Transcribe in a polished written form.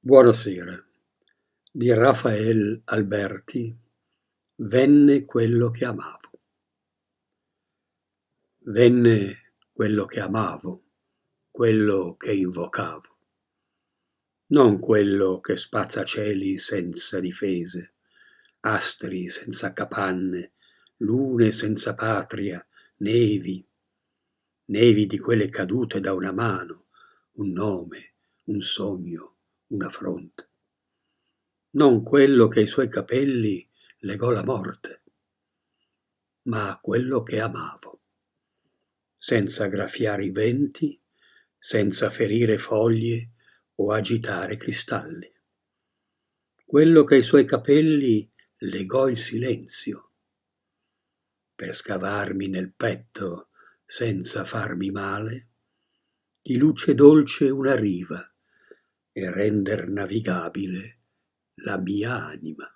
Buonasera. Di Rafael Alberti. Venne quello che amavo. Venne quello che amavo, quello che invocavo. Non quello che spazza cieli senza difese, astri senza capanne, lune senza patria, nevi di quelle cadute da una mano, un nome, un sogno, una fronte. Non quello che ai suoi capelli legò la morte, ma quello che amavo, senza graffiare i venti, senza ferire foglie o agitare cristalli. Quello che ai suoi capelli legò il silenzio, per scavarmi nel petto senza farmi male, di luce dolce una riva e render navigabile la mia anima.